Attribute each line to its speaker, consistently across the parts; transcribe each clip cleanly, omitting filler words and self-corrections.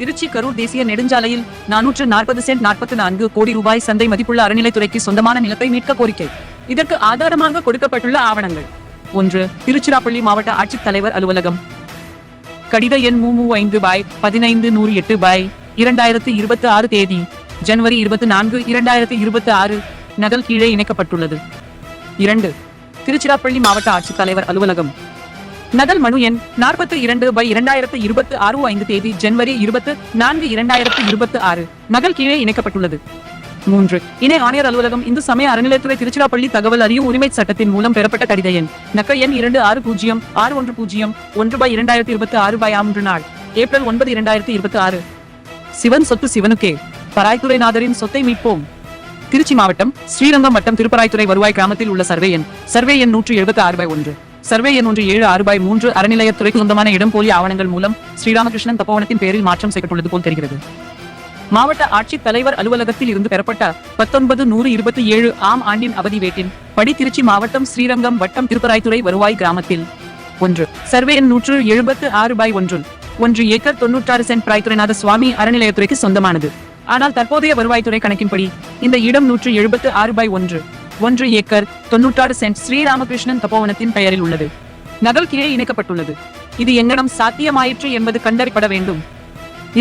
Speaker 1: திருச்சி கரூர் தேசிய நெடுஞ்சாலையில் 440 சென்ட் 44 கோடி ரூபாய் சந்தை மதிப்புள்ள அறநிலைத்துறைக்கு சொந்தமான நிலத்தை மீட்க கோரிக்கை. இதற்கு ஆதாரமாக கொடுக்கப்பட்டுள்ள ஆவணங்கள்: 1. திருச்சிராப்பள்ளி மாவட்ட ஆட்சித்தலைவர் அலுவலகம். கடித எண் 35/15/2026 தேதி ஜனவரி 24, 2026. நகல் கீழே இணைக்கப்பட்டுள்ளது. 2. திருச்சிராப்பள்ளி மாவட்ட ஆட்சித்தலைவர் அலுவலகம். நகல் மனு எண் 42/2026 5 தேதி ஜனவரி 24, 2026. நகல் கீழே இணைக்கப்பட்டுள்ளது. 3. இணை ஆணையர் அலுவலகம், இந்து சமய அறநிலையத்துறை, திருச்சிராப்பள்ளி. தகவல் அறியும் உரிமை சட்டத்தின் மூலம் பெறப்பட்ட கடித எண் நகல் எண் 260610/2026 நாள் ஏப்ரல் 9, 2026. சிவன் சொத்து சிவனுக்கே, பராய்த்துறைநாதரின் சொத்தை மீட்போம். திருச்சி மாவட்டம் ஸ்ரீரங்கம் வட்டம் திருப்பராய்த்துறை வருவாய் கிராமத்தில் உள்ள சர்வே எண் 176/1, சர்வே எண் 176/3 அறநிலையத்துறைக்கு சொந்தமான இடம் போலி ஆவணங்கள் மூலம் ஸ்ரீராமகிருஷ்ணன் தப்போவனத்தின் பெயரில் மாற்றம் செய்யப்பட்டுள்ளது போல் தெரிகிறது. மாவட்ட ஆட்சித் தலைவர் அலுவலகத்தில் இருந்து பெறப்பட்ட 19/127 ஆம் ஆண்டின் அவதி வேட்டின் படி திருச்சி மாவட்டம் ஸ்ரீரங்கம் வட்டம் திருப்பராய்த்துறை வருவாய் கிராமத்தில் 1. சர்வே எண் 176/1, 1 ஏக்கர் 96 சென்ட் பிராய்த்துறைநாத சுவாமி அறநிலையத்துறைக்கு சொந்தமானது. ஆனால் தற்போதைய வருவாய்த்துறை கணக்கின்படி இந்த இடம் 176/1, 1 ஏக்கர் 96 சென்ட் ஸ்ரீராமகிருஷ்ணன் தப்போவனத்தின் பெயரில் உள்ளது. நகல் கீழே இணைக்கப்பட்டுள்ளது. இது எங்கனம் சாத்தியமாயிற்று என்பது கண்டறியப்பட வேண்டும்.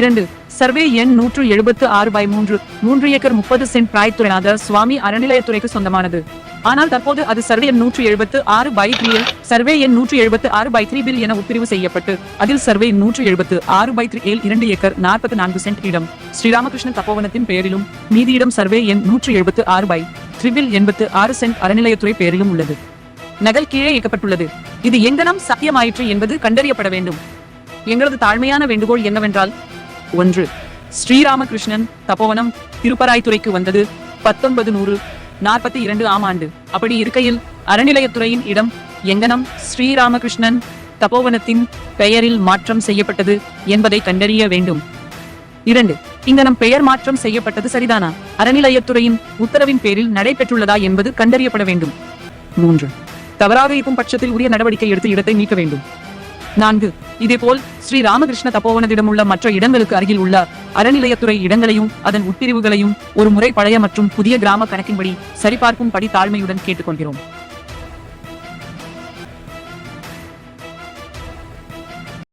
Speaker 1: 2. சர்வே எண் 176/3, 3 ஏக்கர் 30 சென்ட் பிராய்த்துறைநாத சுவாமி அறநிலையத்துறைக்கு சொந்தமானது. ஆனால் தற்போது அது சர்வே எண் 176/3, சர்வே எண் 176/3 என உட்பிரிவு செய்யப்பட்டு அதில் சர்வே 176/3 2 ஏக்கர் 44 சென்ட் இடம் ஸ்ரீராமகிருஷ்ணன் தப்போவனத்தின் பெயரிலும், மீதி இடம் சர்வே எண் 176/3 86 சென்ட் அறநிலையத்துறை பெயரிலும் உள்ளது. நகல் கீழே இயக்கப்பட்டுள்ளது. இது எங்கனம் சாத்தியமாயிற்று என்பது கண்டறியப்பட வேண்டும். எங்களது தாழ்மையான வேண்டுகோள் என்னவென்றால்: 1. ஸ்ரீராமகிருஷ்ணன் தப்போவனம் திருப்பராய்த்துறைக்கு வந்தது 1942 ஆம் ஆண்டு. அப்படி இருக்கையில் அறநிலையத்துறையின் இடம் எங்கனம் ஸ்ரீராமகிருஷ்ணன் தப்போவனத்தின் பெயரில் மாற்றம் செய்யப்பட்டது என்பதை கண்டறிய வேண்டும். 2. இங்கனம் பெயர் மாற்றம் செய்யப்பட்டது சரிதானா, அறநிலையத்துறையின் உத்தரவின் பேரில் நடைபெற்றுள்ளதா என்பது கண்டறியப்பட வேண்டும். 3. தவறாக இருக்கும் பட்சத்தில் உரிய நடவடிக்கை எடுத்து இடத்தை நீக்க வேண்டும். 4. இதேபோல் ஸ்ரீ ராமகிருஷ்ண தப்போவனத்திடம் உள்ள மற்ற இடங்களுக்கு அருகில் உள்ள அறநிலையத்துறை இடங்களையும் அதன் உட்பிரிவுகளையும் ஒரு முறை பழைய மற்றும் புதிய கிராம கணக்கின்படி சரிபார்க்கும்படி தாழ்மையுடன் கேட்டுக்கொள்கிறோம்.